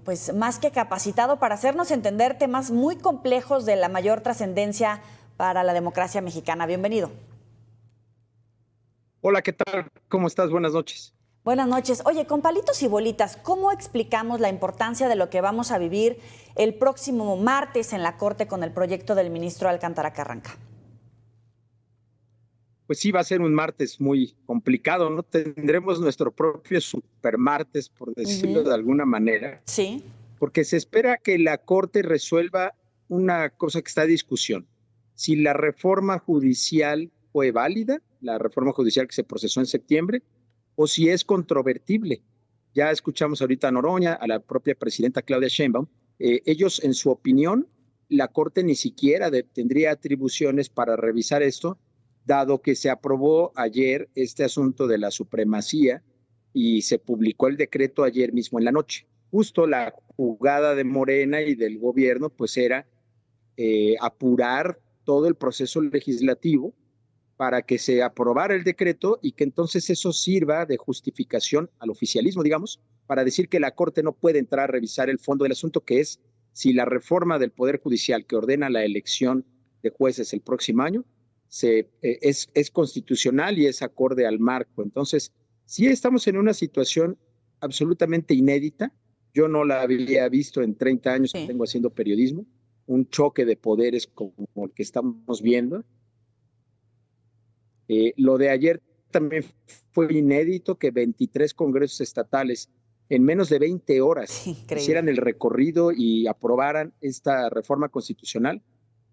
pues más que capacitado para hacernos entender temas muy complejos de la mayor trascendencia para la democracia mexicana. Bienvenido. Hola, ¿qué tal? ¿Cómo estás? Buenas noches. Buenas noches. Oye, con palitos y bolitas, ¿cómo explicamos la importancia de lo que vamos a vivir el próximo martes en la Corte con el proyecto del ministro Alcántara Carranca? Pues sí, va a ser un martes muy complicado, ¿no? Tendremos nuestro propio supermartes, por decirlo de alguna manera, Sí. porque se espera que la Corte resuelva una cosa que está en discusión. Si la reforma judicial fue válida, la reforma judicial que se procesó en septiembre, o si es controvertible. Ya escuchamos ahorita a Noroña, a la propia presidenta Claudia Sheinbaum. Ellos, en su opinión, la Corte ni siquiera tendría atribuciones para revisar esto, dado que se aprobó ayer este asunto de la supremacía y se publicó el decreto ayer mismo en la noche. Justo la jugada de Morena y del gobierno pues era apurar todo el proceso legislativo para que se aprobara el decreto y que entonces eso sirva de justificación al oficialismo, digamos, para decir que la Corte no puede entrar a revisar el fondo del asunto, que es si la reforma del Poder Judicial que ordena la elección de jueces el próximo año es constitucional y es acorde al marco. Entonces, sí estamos en una situación absolutamente inédita. Yo no la había visto en 30 años que tengo haciendo periodismo, un choque de poderes como el que estamos viendo. Lo de ayer también fue inédito, que 23 congresos estatales en menos de 20 horas hicieran el recorrido y aprobaran esta reforma constitucional.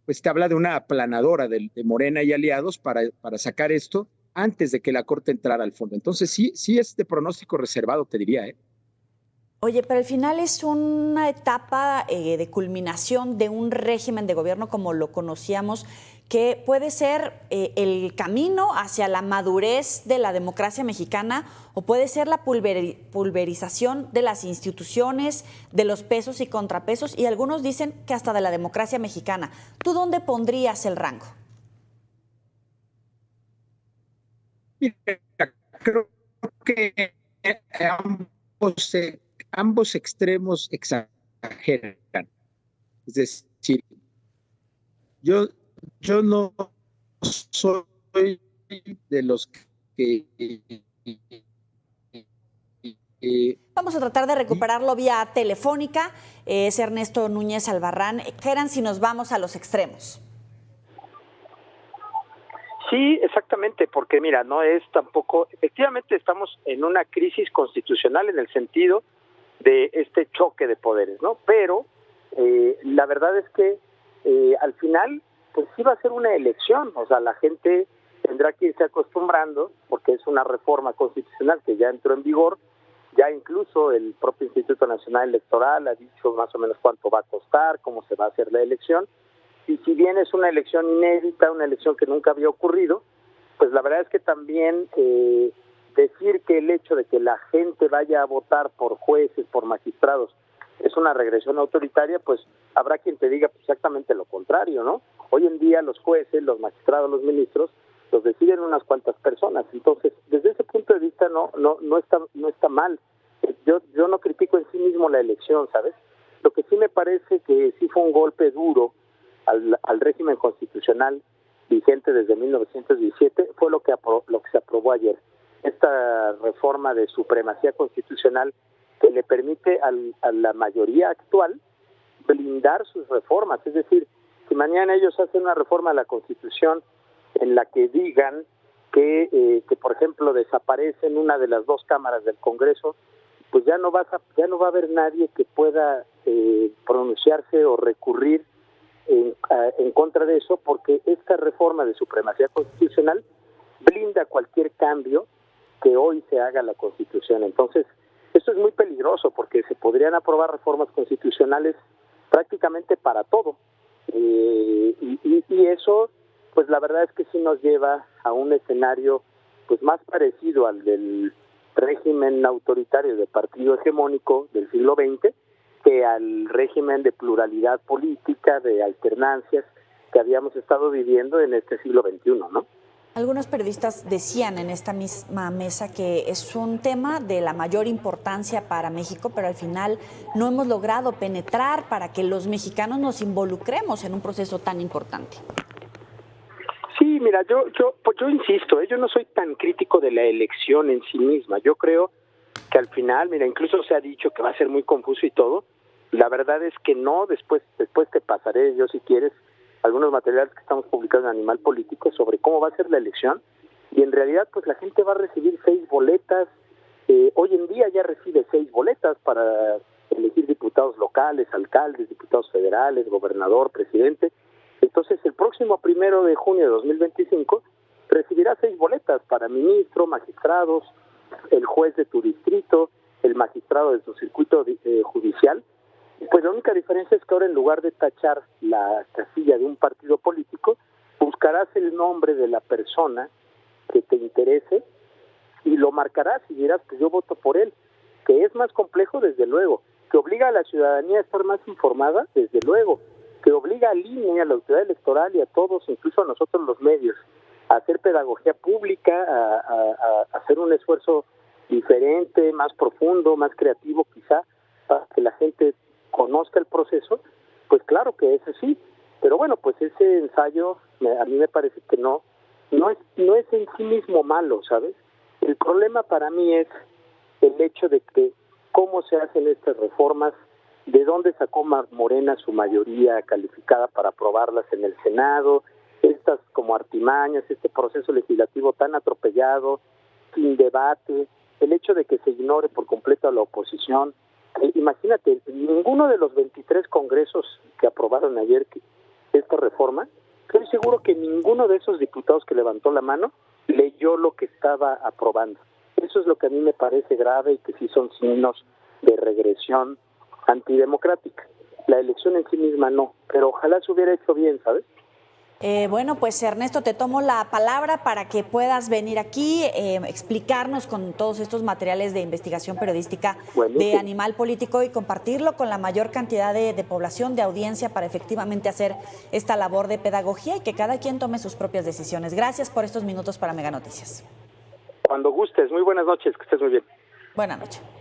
Pues te habla de una aplanadora de Morena y aliados para sacar esto antes de que la Corte entrara al fondo. Entonces sí es de pronóstico reservado, te diría, ¿eh? Oye, pero al final es una etapa de culminación de un régimen de gobierno como lo conocíamos, que puede ser el camino hacia la madurez de la democracia mexicana o puede ser la pulverización de las instituciones, de los pesos y contrapesos, y algunos dicen que hasta de la democracia mexicana. ¿Tú dónde pondrías el rango? Mira, creo que ambos, ambos extremos exageran. Es decir, yo, yo no soy de los que Vamos a tratar de recuperarlo vía telefónica. Es Ernesto Núñez Albarrán. Geran, si nos vamos a los extremos. Sí, exactamente, porque mira, no es tampoco, efectivamente estamos en una crisis constitucional en el sentido de este choque de poderes, ¿no? Pero la verdad es que al final, pues sí va a ser una elección, o sea, la gente tendrá que irse acostumbrando, porque es una reforma constitucional que ya entró en vigor, ya incluso el propio Instituto Nacional Electoral ha dicho más o menos cuánto va a costar, cómo se va a hacer la elección. Y si bien es una elección inédita, una elección que nunca había ocurrido, pues la verdad es que también decir que el hecho de que la gente vaya a votar por jueces, por magistrados, es una regresión autoritaria, pues habrá quien te diga exactamente lo contrario, ¿no? Hoy en día los jueces, los magistrados, los ministros, los deciden unas cuantas personas. Entonces, desde ese punto de vista no está mal. Yo no critico en sí mismo la elección, ¿sabes? Lo que sí me parece que sí fue un golpe duro al régimen constitucional vigente desde 1917 fue lo que se aprobó ayer. Esta reforma de supremacía constitucional que le permite a la mayoría actual blindar sus reformas. Es decir, si mañana ellos hacen una reforma a la Constitución en la que digan que por ejemplo, desaparecen una de las dos cámaras del Congreso, pues ya no va a haber nadie que pueda pronunciarse o recurrir en contra de eso, porque esta reforma de supremacía constitucional blinda cualquier cambio que hoy se haga a la Constitución. Entonces, esto es muy peligroso porque se podrían aprobar reformas constitucionales prácticamente para todo. Y eso, pues la verdad es que sí nos lleva a un escenario pues más parecido al del régimen autoritario del partido hegemónico del siglo XX, que al régimen de pluralidad política, de alternancias que habíamos estado viviendo en este siglo XXI, ¿no? Algunos periodistas decían en esta misma mesa que es un tema de la mayor importancia para México, pero al final no hemos logrado penetrar para que los mexicanos nos involucremos en un proceso tan importante. Sí, mira, yo insisto, yo no soy tan crítico de la elección en sí misma. Yo creo que al final, mira, incluso se ha dicho que va a ser muy confuso y todo. La verdad es que no, después te pasaré yo si quieres algunos materiales que estamos publicando en Animal Político sobre cómo va a ser la elección, y en realidad pues la gente va a recibir 6 boletas, hoy en día ya recibe 6 boletas para elegir diputados locales, alcaldes, diputados federales, gobernador, presidente. Entonces el próximo 1 de junio de 2025 recibirá 6 boletas para ministro, magistrados, el juez de tu distrito, el magistrado de tu circuito judicial. Pues la única diferencia es que ahora, en lugar de tachar la casilla de un partido político, buscarás el nombre de la persona que te interese y lo marcarás y dirás, pues yo voto por él. Que es más complejo, desde luego. Que obliga a la ciudadanía a estar más informada, desde luego. Que obliga al INE, a la autoridad electoral y a todos, incluso a nosotros los medios, a hacer pedagogía pública, a hacer un esfuerzo diferente, más profundo, más creativo quizá, para que la gente conozca el proceso. Pues claro que es así, pero bueno, pues ese ensayo a mí me parece que no es en sí mismo malo, ¿sabes? El problema para mí es el hecho de que cómo se hacen estas reformas, de dónde sacó Morena su mayoría calificada para aprobarlas en el Senado, estas como artimañas, este proceso legislativo tan atropellado, sin debate, el hecho de que se ignore por completo a la oposición. Imagínate, ninguno de los 23 congresos que aprobaron ayer esta reforma, estoy seguro que ninguno de esos diputados que levantó la mano leyó lo que estaba aprobando. Eso es lo que a mí me parece grave y que sí son signos de regresión antidemocrática. La elección en sí misma no, pero ojalá se hubiera hecho bien, ¿sabes? Bueno, pues Ernesto, te tomo la palabra para que puedas venir aquí, explicarnos con todos estos materiales de investigación periodística de Animal Político y compartirlo con la mayor cantidad de población, de audiencia, para efectivamente hacer esta labor de pedagogía y que cada quien tome sus propias decisiones. Gracias por estos minutos para Mega Noticias. Cuando gustes. Muy buenas noches, que estés muy bien. Buenas noches.